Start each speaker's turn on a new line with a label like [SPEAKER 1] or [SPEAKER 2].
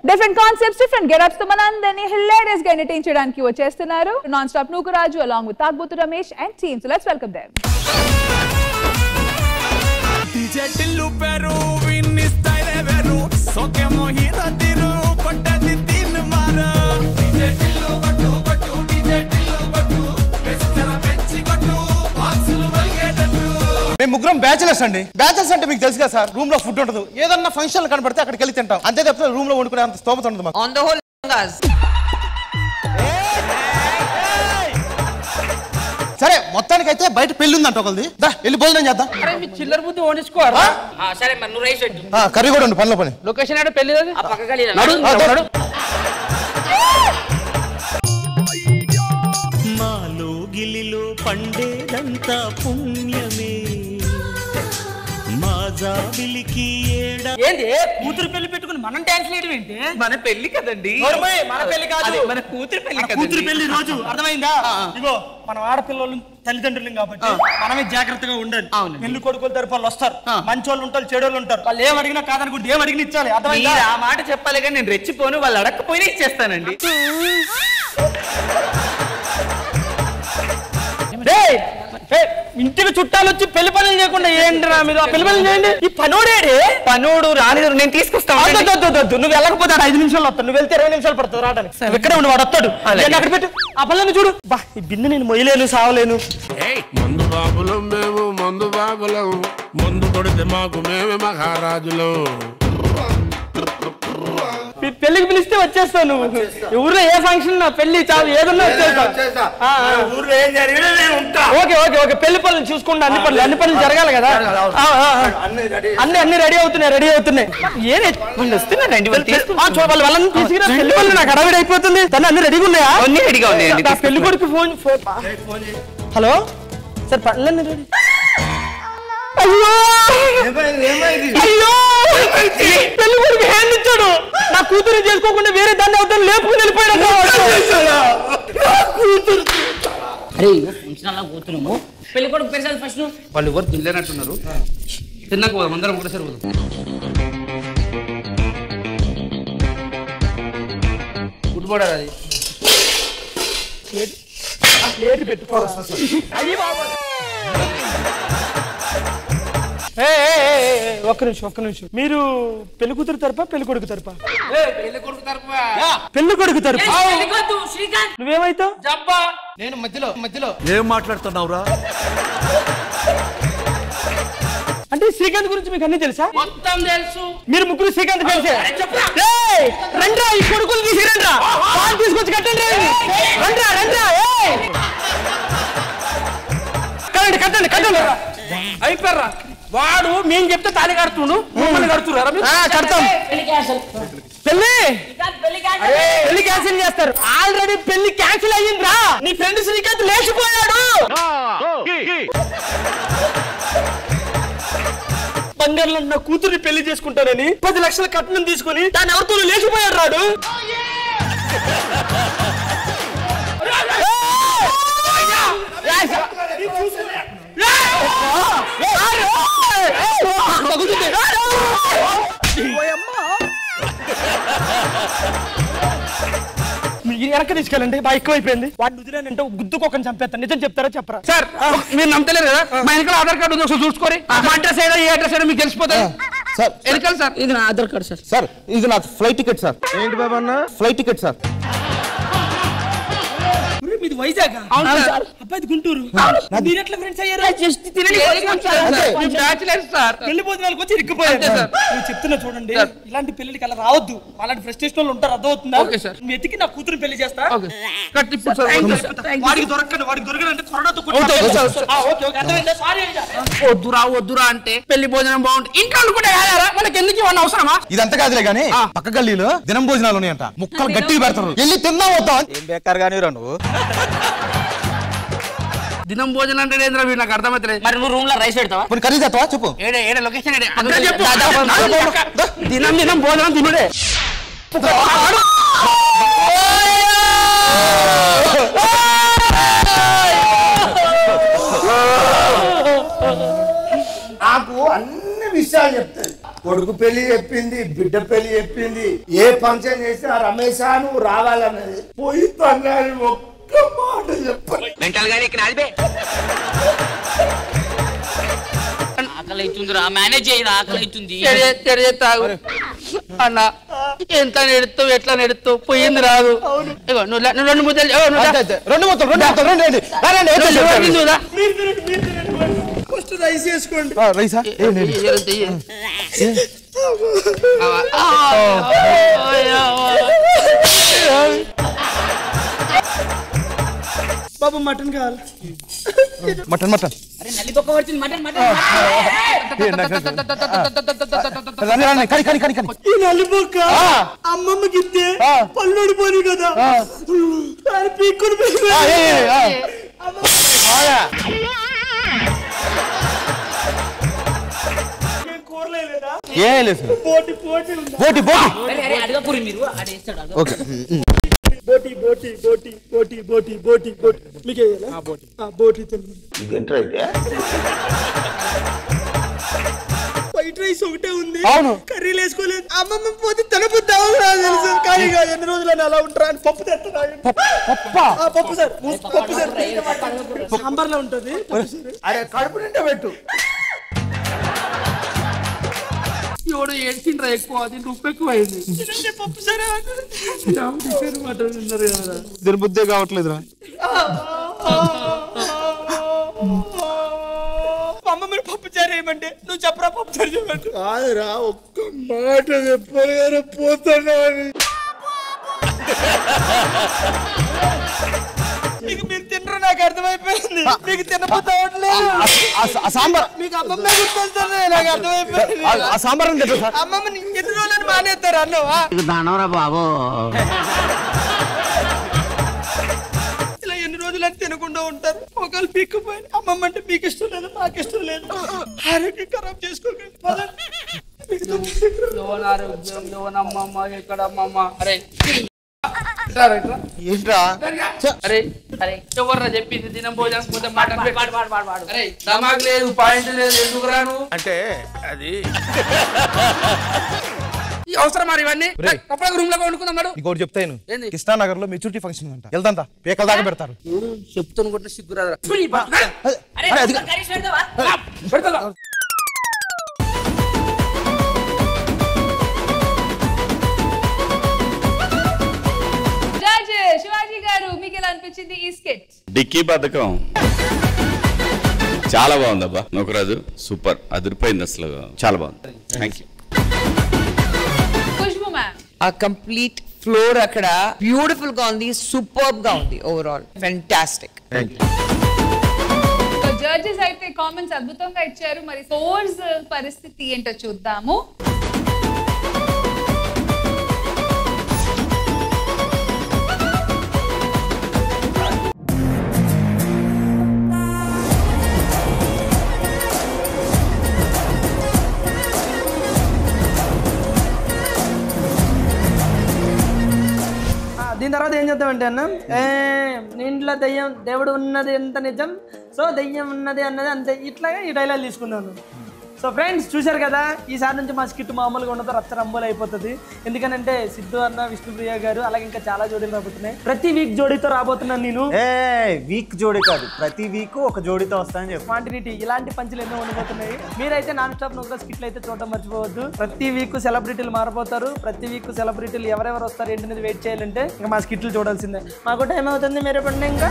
[SPEAKER 1] Different concepts, different get-ups. So Manandani hilarious ga entertain cheyadaniki vachestunnaru non-stop Nukuraju along with Tagbuthu Ramesh and team. So let's welcome them. DJ Tillu peru win style veru soke mohira tiru kottadi tin mara DJ Tillu gottu DJ Tillu gottu bestara benchi gottu boxulu valgedattu మేము ముగ్గురం bachelors అండి. Bachelors అంటే మీకు తెలుసు కదా sir, room లో food ఉండదు. ఏదన్నా ఫంక్షన్ కనబడితే అక్కడికి వెళ్ళి తింటాం అంతే తప్ప రూమ్ లో వండుకునే అంత స్తోమత ఉండదు మాకు. ఆన్ ద హోల్ సరే మొత్తానికి అయితే బయట పెళ్లి ఉందంట ఒకరిది. దా వెళ్ళి భోజనం చేద్దాం.
[SPEAKER 2] చిల్లర బుద్ధి వండించుకోరా. సరే మరి నువ్వు రైస్ పెట్టు.
[SPEAKER 1] కర్రీ కూడా ఉండు పనిలో పని.
[SPEAKER 2] లొకేషన్ అంటే పెళ్లి ఆ పక్క గలీనా.
[SPEAKER 3] మాలో గిలిలో పండేదంతా పుణ్యమే
[SPEAKER 2] ఏంది కూతురు పెళ్లి పెట్టుకుని మనం డాన్స్ చేయడం ఏంటి?
[SPEAKER 4] మన పెళ్లి కదండి.
[SPEAKER 2] మన పెళ్లి కాదు,
[SPEAKER 4] మన కూతురు పెళ్లి.
[SPEAKER 2] కూతురు పెళ్లి రోజు అర్థమైందా? ఇగో మనం ఆడపిల్లలు తల్లిదండ్రులు కాబట్టి మనమే జాగ్రత్తగా ఉండాలి. పెళ్లి కొడుకుల తరపు వాళ్ళు వస్తారు, మంచోళ్ళు ఉంటారు, చెడోళ్ళు ఉంటారు. వాళ్ళు ఏం అడిగినా కాదనుకుంటే ఏం అడిగిన ఇచ్చాలి. అర్థమైందా?
[SPEAKER 4] ఆ మాట చెప్పాలి కానీ నేను రెచ్చిపోను, వాళ్ళు అడగకపోయినా ఇచ్చేస్తానండి.
[SPEAKER 2] ఇంటికి చుట్టాలు వచ్చి పెళ్లి పనులు చేయకుండా ఏంటి రా మీరు? పెళ్లి పనులు చేయండి. ఈ పనోడేడే
[SPEAKER 4] పనోడు రాలేదు, నేను తీసుకొస్తాను.
[SPEAKER 2] నువ్వు వెళ్ళకపోతే 5 నిమిషాలు వస్తాను, నువ్వు వెళ్తే 20 నిమిషాలు పడుతుంది రావడానికి. ఇక్కడే ఉండి వాడు వస్తాడు. అక్కడ పెట్టు ఆ పనులను చూడు. బా ఈ బిన్ను నేను మొయ్యలేను, సావలేను.
[SPEAKER 5] మందు బాబులం మేము, మందు బాబులం, మందు కొడితే మాకు మేమే మహారాజులం.
[SPEAKER 2] పెళ్లికి పిలిస్తే వచ్చేస్తాను. ఊర్లో ఏ ఫంక్షన్ నా పెళ్లి చాలు ఏదన్నా వచ్చేస్తా. ఓకే ఓకే ఓకే పెళ్లి పనులు చూసుకుంటా. అన్ని పనులు జరగాలి కదా. అన్ని రెడీ అవుతున్నాయి.
[SPEAKER 4] వాళ్ళు వస్తున్నారండి,
[SPEAKER 2] వాళ్ళని తీసుకురా. పెళ్లి పనులు నాకు అడవిడి అయిపోతుంది. తను అన్ని రెడీగా ఉన్నాయా?
[SPEAKER 4] అన్ని రెడీగా ఉన్నాయండి.
[SPEAKER 2] పెళ్లి కొడుకు ఫోన్. హలో సార్, పనులన్నీ రెడీ. అయ్యో పెళ్లి కొడుకు హ్యాండ్ ఇచ్చాడు. నా కూతురు చేసుకోకుండా వేరే దాన్ని అవుతాను లేపుకుని వెళ్ళిపోయాడు.
[SPEAKER 4] కూతున్నాము పెళ్లి కొడుకు పెరిసాలి ఫస్ట్. వాళ్ళు ఎవరు తినలేనట్టున్నారు. తిన్నాక పోదాం అందరం ఒకటేసారి పోదాం. ఫుట్బాల్ అది
[SPEAKER 2] ఒక్క నిమిషం మీరు పెళ్లి కూతురు తరపా పెళ్లి కొడుకు తరపా? పెళ్లి కొడుకు తరపు. నువ్వేమైతావు?
[SPEAKER 4] నేను మధ్యలో.
[SPEAKER 5] ఏం మాట్లాడుతున్నావురా?
[SPEAKER 2] అంటే శ్రీకాంత్ గురించి మీకు అన్ని తెలుసా?
[SPEAKER 4] మొత్తం తెలుసు.
[SPEAKER 2] మీరు ముగ్గురు శ్రీకాంత్ కలిసే రండ్రా, ఈ కొడుకులు తీసిరండ్రా, తీసుకొచ్చి కట్టండి. కట్టండి అయిపోయారా? వాడు మేము చెప్తే తాళి కడుతుండు, మమ్మల్ని కడుతున్నారా? కడతాం. పెళ్లి క్యాన్సిల్ చేస్తారు. ఆల్రెడీ పెళ్లి క్యాన్సిల్ అయ్యిందిరా. నీ ఫ్రెండ్ శ్రీకాంత్ లేచిపోయాడు. బంగారులో నా కూతుర్ని పెళ్లి చేసుకుంటానని 10 లక్షల కట్నం తీసుకుని దాన్ని ఎవరితో లేచిపోయాడు రాడు. వెనక తీసుకెళ్ళండి, బాగా ఎక్కువైపోయింది. వాడిని వదిలేనంటే గుద్దుకోకని చంపేస్తాను. నిజం చెప్తారా చెప్పరా?
[SPEAKER 4] సార్ మీరు నమ్మతలేరు కదా, మా వెనకాల ఆధార్ కార్డు ఉంది, ఒకసారి చూసుకోరి. మా అడ్రస్ ఏదో ఏ అడ్రస్ ఏదో మీకు తెలిసిపోతుంది.
[SPEAKER 1] సార్
[SPEAKER 4] వెనకాల సార్ ఇది నా ఆధార్ కార్డు సార్.
[SPEAKER 1] సార్ ఇది నా ఫ్లైట్ టికెట్ సార్. ఏంటి బాబా అన్న? Flight ticket sir.
[SPEAKER 2] మీది వైజాగ్? అబ్బాయి గుంటూరు. మీరు ఎట్లా ఫ్రెండ్స్ అయ్యారు? పెళ్లి భోజనాలకు వచ్చి ఇరుక్కుపోయారు. నువ్వు చెప్తున్నా చూడండి, ఇలాంటి పెళ్లికి అలా రావద్దు. అలాంటి ఫ్రస్ట్రేషన్ వాళ్ళు ఉంటారు, అర్థమవుతుందా? నువ్వు ఎత్తికి నా కూతురు పెళ్లి చేస్తా. వాడికి దొరకనంటే కొరడాతో
[SPEAKER 4] వద్దురా అంటే పెళ్లి భోజనం బాగుంటుంది. ఇంట్లో అనుకుంటే మనకి ఎందుకు ఇవన్నీ అవసరమా?
[SPEAKER 1] ఇదంతా కాదులే గానీ పక్క గల్లీలో దినం భోజనాలు ఉన్నాయంట. ముక్కలు గట్టిగా పెడతారు, వెళ్ళి తిన్నా వద్దాం. ఏం బేకార్ గానీ రా నువ్వు.
[SPEAKER 4] దినం భోజనం అంటే ఏంద్రా వీడు నాకు అర్థమవుతలేదు.
[SPEAKER 6] మరి నువ్వు రూమ్ లో రైస్ పెడతావా?
[SPEAKER 2] కర్రీ చేస్తావా చెప్పు.
[SPEAKER 4] ఏడే లొకేషన్ ఏడే చెప్పు. దినం భోజనం తినుడే.
[SPEAKER 7] నాకు అన్ని విషయాలు చెప్తాయి. కొడుకు పెళ్లి చెప్పింది, బిడ్డ పెళ్లి చెప్పింది, ఏ ఫంక్షన్ చేసినా రమేష్ నువ్వు రావాలన్నది. పోయి తన్నాని ఒక్క మాట చెప్పాలి.
[SPEAKER 6] ఆకలి అవుతుందిరా, మేనేజ్ చేయరా, ఆకలి అవుతుంది.
[SPEAKER 4] అన్న ఎంత నెడుతావు ఎట్లా నెడుతావు పోయింది రాదు. నువ్వు 2 ముద్దలు
[SPEAKER 2] 2 ముద్దలు ఫస్ట్ రైస్ చేసుకోండి. రైసా బాబు మటన్ కావాలి. మటన్
[SPEAKER 6] అరే నల్లి బొక్క పడుతుంది. మటన్
[SPEAKER 2] ఈ నల్లి బొక్క అమ్మమ్మకి ఇస్తే పళ్ళు ఓడిపోయి కదా పీక్కుని పోటీ
[SPEAKER 6] అడగకూరి మీరు అడేస్తాడు.
[SPEAKER 2] బోటి బోటి బోటి బోటి బోటి బోటి బోటి మీకు బోటి వైట్ రైస్ ఒకటే ఉంది. అవును కర్రీలు వేసుకోలేదు. అమ్మమ్మ పోతే తినబుద్ధి తెలుసు కానీ ఎన్ని రోజులని అలా ఉంటారా అని పప్పు తెస్తా. పప్పు సార్ పప్పు సార్ సాంబార్ లో ఉంటది.
[SPEAKER 7] అరే కడుపు నిండా పెట్టు.
[SPEAKER 4] ఎవడు ఏడ్చిండ్రా ఎక్కువ, అది ఉప్పు ఎక్కువ అయింది.
[SPEAKER 2] పప్పు సార్
[SPEAKER 8] దీని బుద్ధే కావట్లేదురా.
[SPEAKER 2] అమ్మమ్మని పప్పు చారు ఏమంటే నువ్వు చెప్పరా పప్పు చారు చెప్పండి. కాదురా ఒక్క మాట చెప్పాలి కదా పోతాను అని. మీకు మీరు తినరు నాకు అర్థమైపోయింది. మీకు తినపోతా సాంబార్ మీకు అమ్మమ్మ గుర్తొస్తుంది నాకు అర్థమైపోయింది. ఆ సాంబార్ అమ్మమ్మని ఎన్ని రోజులని మానేస్తారు అన్నవా
[SPEAKER 6] బాబు.
[SPEAKER 2] ఇలా ఎన్ని రోజులని తినకుండా ఉంటారు. ఒకళ్ళు పీక్కుపోయి అమ్మమ్మ అంటే మీకు ఇష్టం లేదు మాకు ఇష్టం లేదు. ఆరోగ్యం ఖరాబ్ చేసుకోకండి.
[SPEAKER 4] అమ్మమ్మ ఎక్కడ అమ్మమ్మ. అరే
[SPEAKER 2] ఏంట్రా
[SPEAKER 4] అరే అరే ఎవర్రా చెప్పింది దినం భోజనం పోతే మాట అరే దమాక్ లేదు పాయింట్ లేదు ఎందుకు రాను
[SPEAKER 5] అంటే అది
[SPEAKER 4] అవసరం మరి ఇవన్నీ రూమ్ లో వండుకుందాం.
[SPEAKER 2] ఇంకోటి చెప్తాను కృష్ణానగర్ లో మెచ్యూరిటీ ఫంక్షన్ అంట వెళ్తా పేకల దాకా పెడతారు.
[SPEAKER 4] చెప్తాను కూడా సిగ్గురాదు.
[SPEAKER 9] శివాజీ గారు మీకు ఎలా అనిపించింది ఈ స్కెచ్?
[SPEAKER 10] డిక్కీ పథకం చాలా బాగుందబ్బా. నూకరాజు సూపర్, అదిరిపోయింది అసలు, చాలా బాగుంది. Thank you.
[SPEAKER 9] ఖుష్బూ మ్యామ్
[SPEAKER 11] ఆ కంప్లీట్ ఫ్లోర్ అక్కడ బ్యూటిఫుల్ గా ఉంది, సూపర్బ్ గా ఉంది, ఓవరాల్ ఫెంటాస్టిక్.
[SPEAKER 9] సో జడ్జెస్ అయితే కామెంట్స్ అద్భుతంగా ఇచ్చారు. మరి స్కోర్స్ పరిస్థితి ఏంటో చూద్దాము.
[SPEAKER 2] దీని తర్వాత ఏం చేద్దామంటే అన్న ఇంట్లో దెయ్యం దేవుడు ఉన్నది ఎంత నిజం, సో దెయ్యం ఉన్నది అన్నది అంతే, ఇట్లాగా ఈ డైలాగ్ తీసుకున్నాను. సో ఫ్రెండ్స్ చూశారు కదా, ఈసారి నుంచి మా స్కిట్ మామూలుగా ఉండదు, రచ్చరంబోలు అయిపోతుంది. ఎందుకంటే సిద్ధు అన్న, విష్ణుప్రియ గారు, అలాగే ఇంకా చాలా జోడీలు రాబోతున్నాయి. ప్రతి వీక్ జోడీతో రాబోతున్నాను నేను.
[SPEAKER 8] వీక్ జోడీ కాదు, ప్రతి వీక్ ఒక జోడీతో వస్తానని చెప్పి
[SPEAKER 2] క్వాంటిటీ ఇలాంటి పంచులు ఎన్నో ఉండబోతున్నాయి. మీరైతే నాన్ స్టాప్ నూకరా స్కిట్లు అయితే చూడటం మర్చిపోవద్దు. ప్రతి వీక్ సెలబ్రిటీలు మారిపోతారు. ప్రతి వీక్ సెలబ్రిటీలు ఎవరెవరు వస్తారు ఏంటనేది వెయిట్ చేయాలంటే ఇంకా మా స్కిట్లు చూడాల్సిందే. మాకు టైం అవుతుంది, మీరే పండి ఇంకా